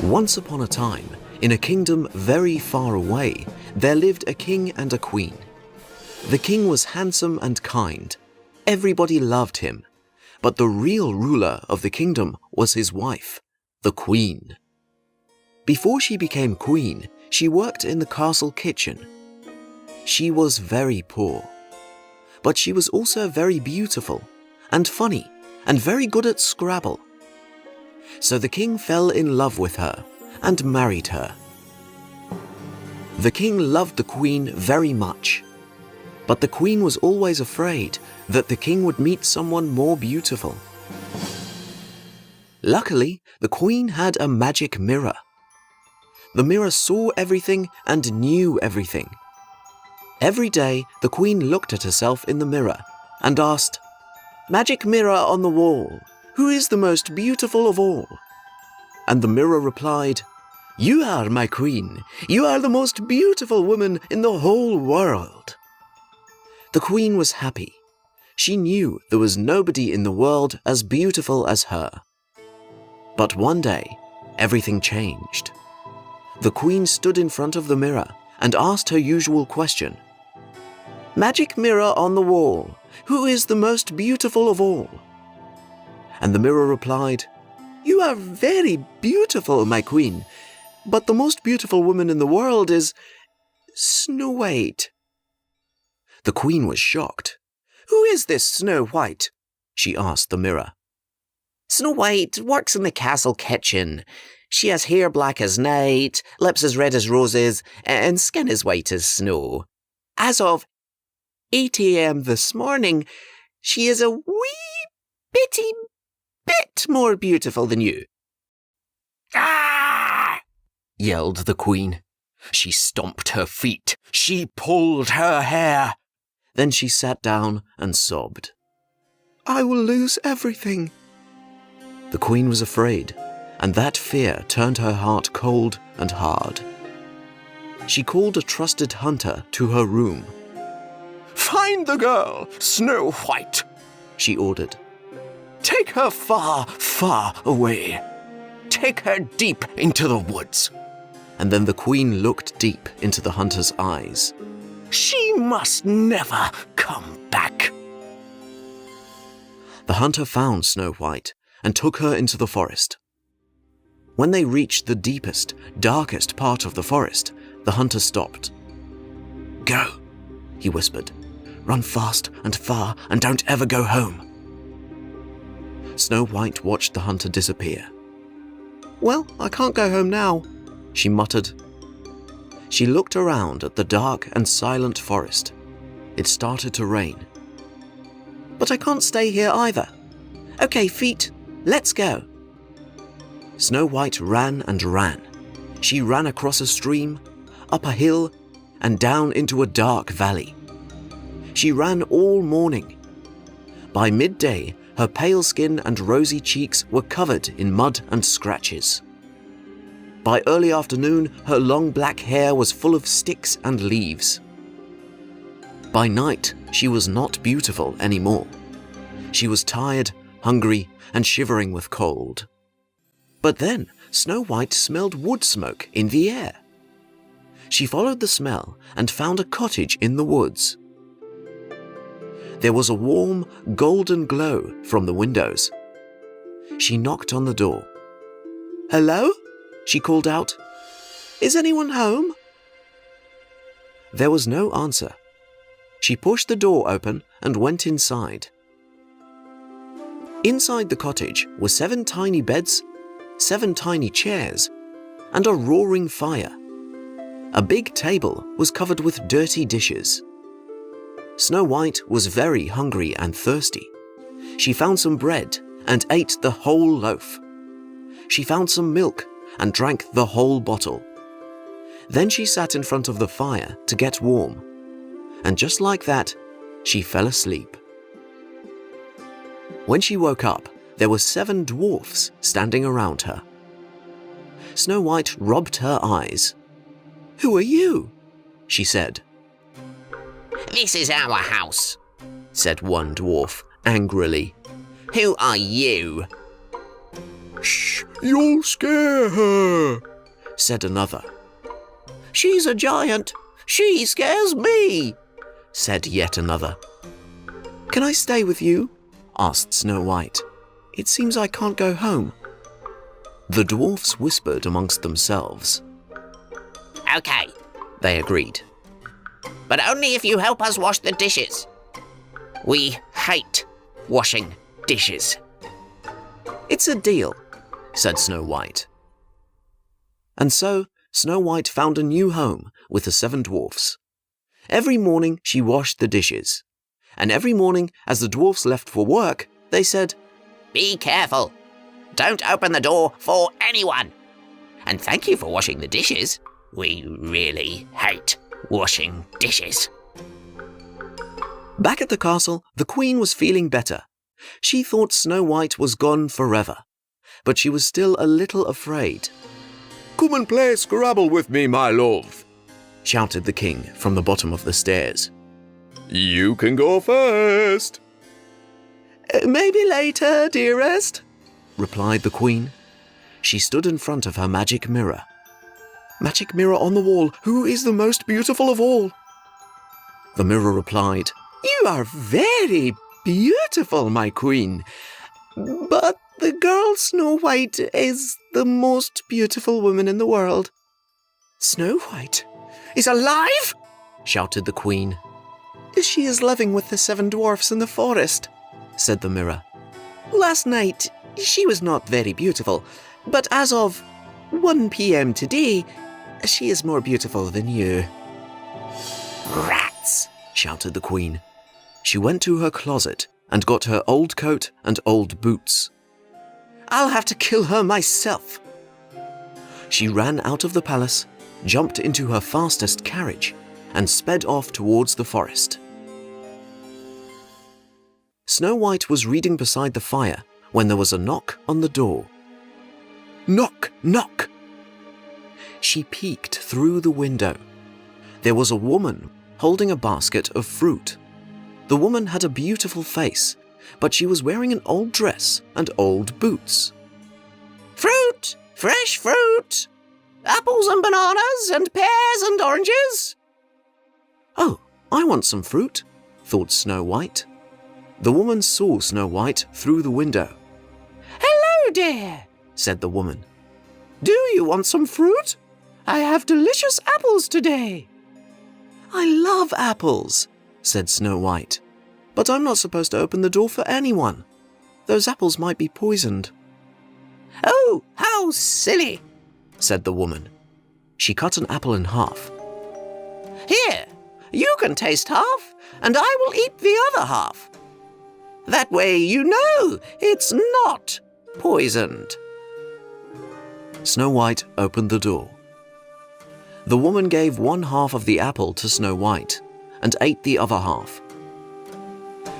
Once upon a time, in a kingdom very far away, there lived a king and a queen. The king was handsome and kind. Everybody loved him. But the real ruler of the kingdom was his wife, the queen. Before she became queen, she worked in the castle kitchen. She was very poor. But she was also very beautiful and funny and very good at Scrabble. So the king fell in love with her and married her. The king loved the queen very much, but the queen was always afraid that the king would meet someone more beautiful. Luckily, the queen had a magic mirror. The mirror saw everything and knew everything. Every day, the queen looked at herself in the mirror and asked, "Magic mirror on the wall, who is the most beautiful of all?" And the mirror replied, "You are my queen. You are the most beautiful woman in the whole world." The queen was happy. She knew there was nobody in the world as beautiful as her. But one day, everything changed. The queen stood in front of the mirror and asked her usual question. "Magic mirror on the wall, who is the most beautiful of all?" And the mirror replied, "You are very beautiful, my queen, but the most beautiful woman in the world is Snow White." The queen was shocked. "Who is this Snow White?" she asked the mirror. "Snow White works in the castle kitchen. She has hair black as night, lips as red as roses, and skin as white as snow. As of 8 a.m. this morning, she is a wee bitty bit more beautiful than you." "Ah!" yelled the queen. She stomped her feet. She pulled her hair. Then she sat down and sobbed. "I will lose everything." The queen was afraid, and that fear turned her heart cold and hard. She called a trusted hunter to her room. "Find the girl, Snow White," she ordered. "Take her far, far away. Take her deep into the woods." And then the queen looked deep into the hunter's eyes. "She must never come back." The hunter found Snow White and took her into the forest. When they reached the deepest, darkest part of the forest, the hunter stopped. "Go," he whispered. "Run fast and far and don't ever go home." Snow White watched the hunter disappear. "Well, I can't go home now," she muttered. She looked around at the dark and silent forest. It started to rain. "But I can't stay here either. Okay, feet, let's go." Snow White ran and ran. She ran across a stream, up a hill, and down into a dark valley. She ran all morning. By midday, her pale skin and rosy cheeks were covered in mud and scratches. By early afternoon, her long black hair was full of sticks and leaves. By night, she was not beautiful anymore. She was tired, hungry, and shivering with cold. But then, Snow White smelled wood smoke in the air. She followed the smell and found a cottage in the woods. There was a warm, golden glow from the windows. She knocked on the door. "Hello?" she called out. "Is anyone home?" There was no answer. She pushed the door open and went inside. Inside the cottage were 7 tiny beds, 7 tiny chairs, and a roaring fire. A big table was covered with dirty dishes. Snow White was very hungry and thirsty. She found some bread and ate the whole loaf. She found some milk and drank the whole bottle. Then she sat in front of the fire to get warm. And just like that, she fell asleep. When she woke up, there were 7 dwarfs standing around her. Snow White rubbed her eyes. "Who are you?" she said. "This is our house," said one dwarf angrily. "Who are you?" "Shh, you'll scare her," said another. She's a giant. She scares me, said yet another. "Can I stay with you?" asked Snow White. "It seems I can't go home." The dwarfs whispered amongst themselves. Okay, They agreed. but only if you help us wash the dishes. We hate washing dishes. "It's a deal," said Snow White. And so Snow White found a new home with the 7 dwarfs. Every morning she washed the dishes, and every morning as the dwarfs left for work, they said, Be careful. Don't open the door for anyone. And thank you for washing the dishes. We really hate washing dishes. Back at the castle, the queen was feeling better. She thought Snow White was gone forever, but she was still a little afraid. "Come and play Scrabble with me, my love," shouted the king from the bottom of the stairs. "You can go first." "Maybe later, dearest," replied the queen. She stood in front of her magic mirror. "Magic mirror on the wall, who is the most beautiful of all?" The mirror replied, "You are very beautiful, my queen, but the girl Snow White is the most beautiful woman in the world." "Snow White is alive?" shouted the queen. "She is living with the 7 dwarfs in the forest," said the mirror. "Last night she was not very beautiful, but as of 1 p.m. today, she is more beautiful than you." Rats! shouted the queen. She went to her closet and got her old coat and old boots. "I'll have to kill her myself." She ran out of the palace, jumped into her fastest carriage, and sped off towards the forest. Snow White was reading beside the fire when there was a knock on the door. "Knock, knock!" She peeked through the window. There was a woman holding a basket of fruit. The woman had a beautiful face, but she was wearing an old dress and old boots. Fruit! Fresh fruit! Apples and bananas and pears and oranges! "Oh, I want some fruit," thought Snow White. The woman saw Snow White through the window. Hello, dear, said the woman. "Do you want some fruit? I have delicious apples today." "I love apples," said Snow White. "But I'm not supposed to open the door for anyone. Those apples might be poisoned." "Oh, how silly," said the woman. She cut an apple in half. "Here, you can taste half, and I will eat the other half. That way you know it's not poisoned." Snow White opened the door. The woman gave 1/2 of the apple to Snow White and ate the other half.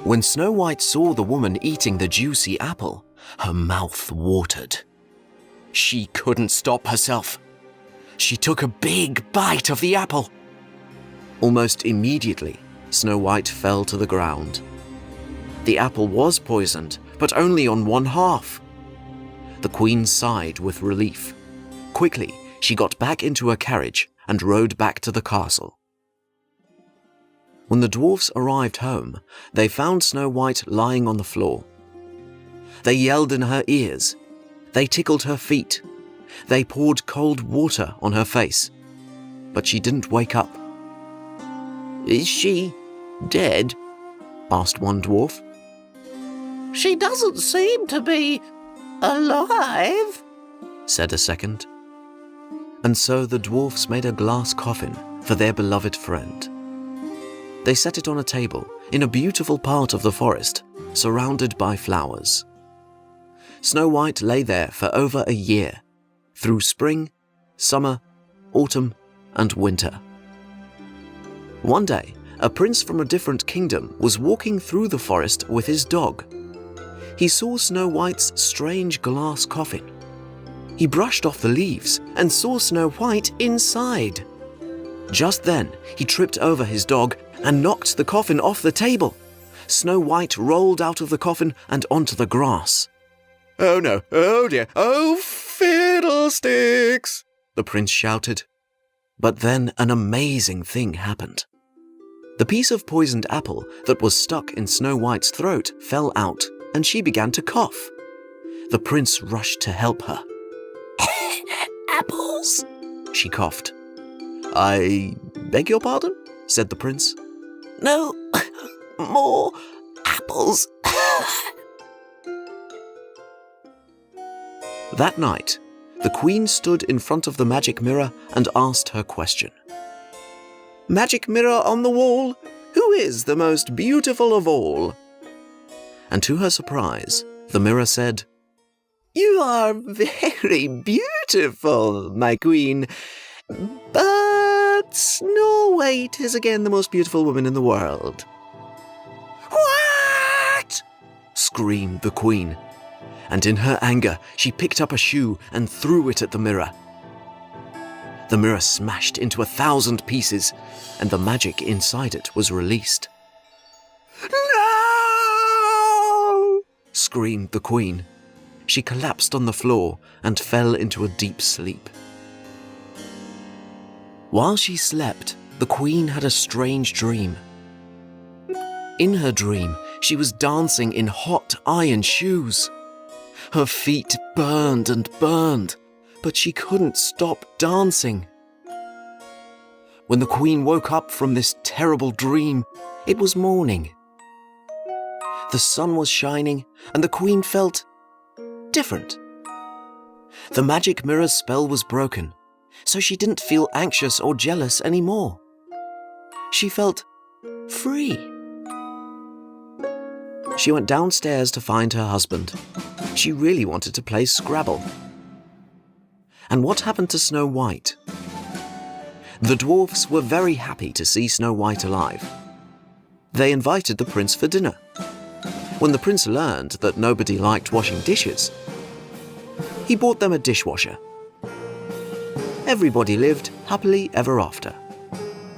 When Snow White saw the woman eating the juicy apple, her mouth watered. She couldn't stop herself. She took a big bite of the apple. Almost immediately, Snow White fell to the ground. The apple was poisoned, but only on 1/2. The queen sighed with relief. Quickly, she got back into her carriage and rode back to the castle. When the dwarfs arrived home, they found Snow White lying on the floor. They yelled in her ears. They tickled her feet. They poured cold water on her face. But she didn't wake up. "Is she dead?" asked one dwarf. "She doesn't seem to be alive," said a second. And so the dwarfs made a glass coffin for their beloved friend. They set it on a table in a beautiful part of the forest, surrounded by flowers. Snow White lay there for over a year, through spring, summer, autumn, and winter. One day, a prince from a different kingdom was walking through the forest with his dog. He saw Snow White's strange glass coffin. He brushed off the leaves and saw Snow White inside. Just then, he tripped over his dog and knocked the coffin off the table. Snow White rolled out of the coffin and onto the grass. Oh no, oh dear, oh fiddlesticks, the prince shouted. But then an amazing thing happened. The piece of poisoned apple that was stuck in Snow White's throat fell out, and she began to cough. The prince rushed to help her. Apples? She coughed. I beg your pardon? Said the prince. No, more apples. That night, the queen stood in front of the magic mirror and asked her question. Magic mirror on the wall, who is the most beautiful of all? And to her surprise, the mirror said, You are very beautiful, my queen, but Snow White is again the most beautiful woman in the world. What? Screamed the queen, and in her anger she picked up a shoe and threw it at the mirror. The mirror smashed into 1,000 pieces, and the magic inside it was released. No! Screamed the queen. She collapsed on the floor and fell into a deep sleep. While she slept, the queen had a strange dream. In her dream, she was dancing in hot iron shoes. Her feet burned and burned, but she couldn't stop dancing. When the queen woke up from this terrible dream, it was morning. The sun was shining, and the queen felt different. The magic mirror's spell was broken, so she didn't feel anxious or jealous anymore. She felt free. She went downstairs to find her husband. She really wanted to play Scrabble. And what happened to Snow White? The dwarfs were very happy to see Snow White alive. They invited the prince for dinner. When the prince learned that nobody liked washing dishes, he bought them a dishwasher. Everybody lived happily ever after.